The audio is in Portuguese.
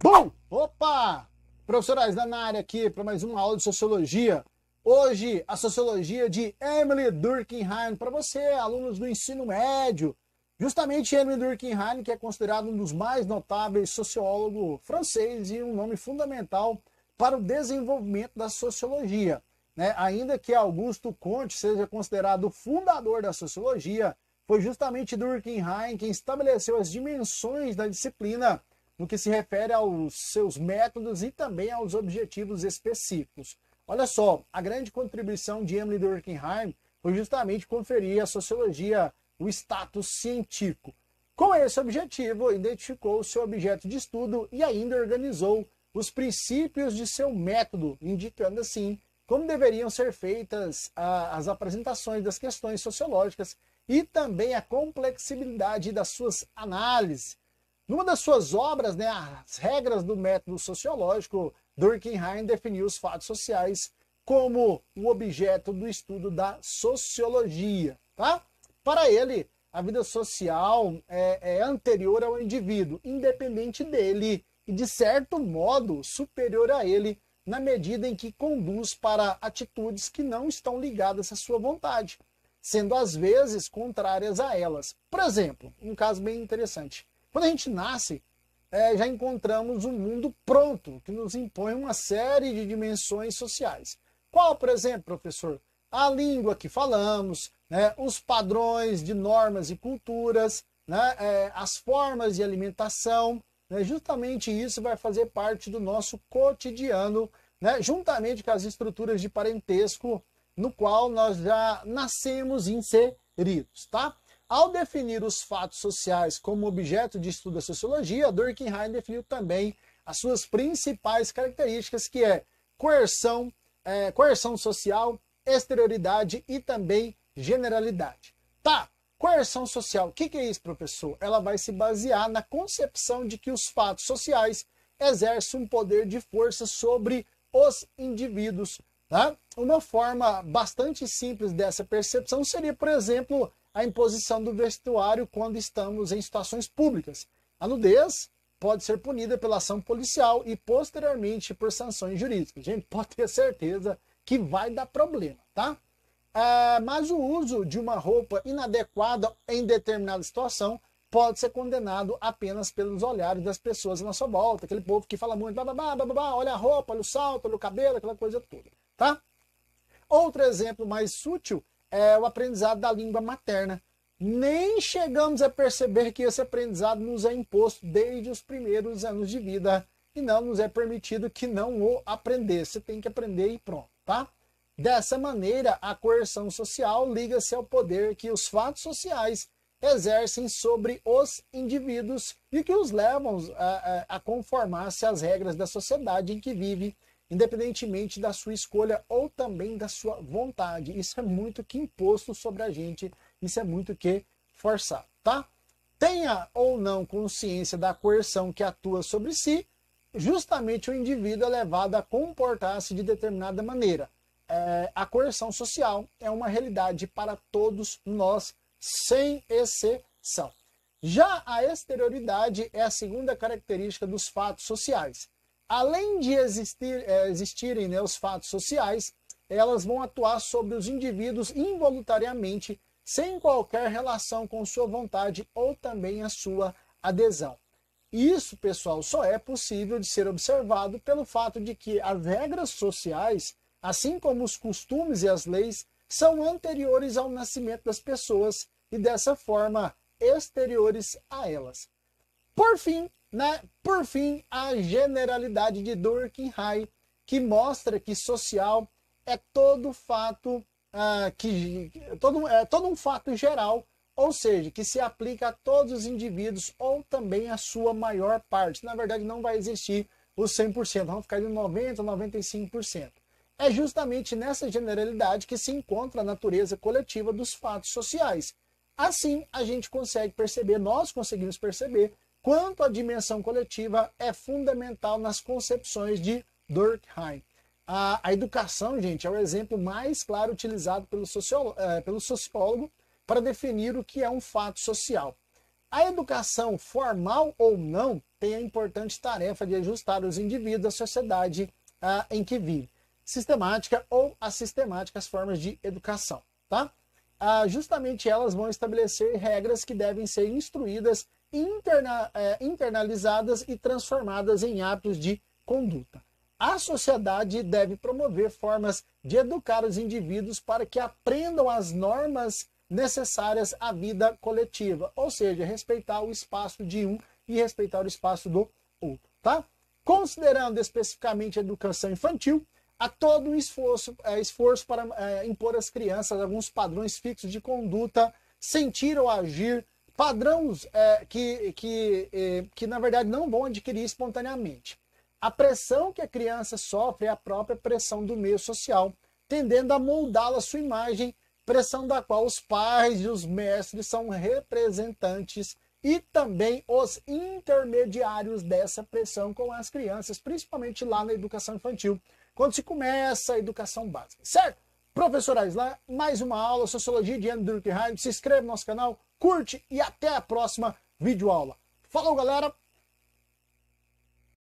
Bom, opa! Professor Aislan na área aqui para mais uma aula de Sociologia. Hoje, a Sociologia de Emile Durkheim para você, alunos do ensino médio. Justamente Emile Durkheim, que é considerado um dos mais notáveis sociólogos francês e um nome fundamental para o desenvolvimento da Sociologia. Ainda que Augusto Comte seja considerado o fundador da Sociologia, foi justamente Durkheim quem estabeleceu as dimensões da disciplina no que se refere aos seus métodos e também aos objetivos específicos. Olha só, a grande contribuição de Emile Durkheim foi justamente conferir à sociologia o status científico. Com esse objetivo, identificou o seu objeto de estudo e ainda organizou os princípios de seu método, indicando assim como deveriam ser feitas as apresentações das questões sociológicas e também a complexibilidade das suas análises. Numa das suas obras, As Regras do Método Sociológico, Durkheim definiu os fatos sociais como o objeto do estudo da sociologia. Tá? Para ele, a vida social é anterior ao indivíduo, independente dele e, de certo modo, superior a ele, na medida em que conduz para atitudes que não estão ligadas à sua vontade, sendo às vezes contrárias a elas. Por exemplo, um caso bem interessante. Quando a gente nasce, já encontramos um mundo pronto, que nos impõe uma série de dimensões sociais. Qual, por exemplo, professor? A língua que falamos, os padrões de normas e culturas, as formas de alimentação. Justamente isso vai fazer parte do nosso cotidiano, juntamente com as estruturas de parentesco no qual nós já nascemos inseridos, tá? Ao definir os fatos sociais como objeto de estudo da sociologia, Durkheim definiu também as suas principais características, que é coerção social, exterioridade e também generalidade. Tá, coerção social, o que é isso, professor? Ela vai se basear na concepção de que os fatos sociais exercem um poder de força sobre os indivíduos. Tá? Uma forma bastante simples dessa percepção seria, por exemplo, a imposição do vestuário quando estamos em situações públicas. A nudez pode ser punida pela ação policial e posteriormente por sanções jurídicas. A gente pode ter certeza que vai dar problema, tá? Mas o uso de uma roupa inadequada em determinada situação pode ser condenado apenas pelos olhares das pessoas à nossa volta. Aquele povo que fala muito, olha a roupa, olha o salto, olha o cabelo, aquela coisa toda, tá? Outro exemplo mais sutil é o aprendizado da língua materna. Nem chegamos a perceber que esse aprendizado nos é imposto desde os primeiros anos de vida e não nos é permitido que não o aprender. Você tem que aprender e pronto, tá? Dessa maneira, a coerção social liga-se ao poder que os fatos sociais exercem sobre os indivíduos e que os levam a conformar-se às regras da sociedade em que vive, independentemente da sua escolha ou também da sua vontade. Isso é muito que imposto sobre a gente, isso é muito que forçado, tá? Tenha ou não consciência da coerção que atua sobre si, justamente o indivíduo é levado a comportar-se de determinada maneira. A coerção social é uma realidade para todos nós, sem exceção. Já a exterioridade é a segunda característica dos fatos sociais. Além de existirem os fatos sociais, elas vão atuar sobre os indivíduos involuntariamente, sem qualquer relação com sua vontade ou também a sua adesão. Isso, pessoal, só é possível de ser observado pelo fato de que as regras sociais, assim como os costumes e as leis, são anteriores ao nascimento das pessoas e, dessa forma, exteriores a elas. Por fim, a generalidade de Durkheim, que mostra que social é todo fato todo um fato geral, ou seja, que se aplica a todos os indivíduos ou também a sua maior parte. Na verdade, não vai existir os 100%, vamos ficar de 90% a 95%. É justamente nessa generalidade que se encontra a natureza coletiva dos fatos sociais. Assim, a gente consegue perceber, nós conseguimos perceber, quanto a dimensão coletiva é fundamental nas concepções de Durkheim. A educação, gente, é o exemplo mais claro utilizado pelo sociólogo para definir o que é um fato social. A educação, formal ou não, tem a importante tarefa de ajustar os indivíduos à sociedade em que vive. Sistemática ou assistemáticas formas de educação, tá? Justamente elas vão estabelecer regras que devem ser instruídas, internalizadas e transformadas em hábitos de conduta. A sociedade deve promover formas de educar os indivíduos para que aprendam as normas necessárias à vida coletiva, ou seja, respeitar o espaço de um e respeitar o espaço do outro, tá? Considerando especificamente a educação infantil, há todo um esforço para impor às crianças alguns padrões fixos de conduta, sentir ou agir, padrões que na verdade não vão adquirir espontaneamente. A pressão que a criança sofre é a própria pressão do meio social, tendendo a moldá-la à sua imagem, pressão da qual os pais e os mestres são representantes e também os intermediários dessa pressão com as crianças, principalmente lá na educação infantil, quando se começa a educação básica, certo? Professor Aislan, mais uma aula, Sociologia de Ian Durkheim. Se inscreve no nosso canal, curte e até a próxima videoaula. Falou, galera!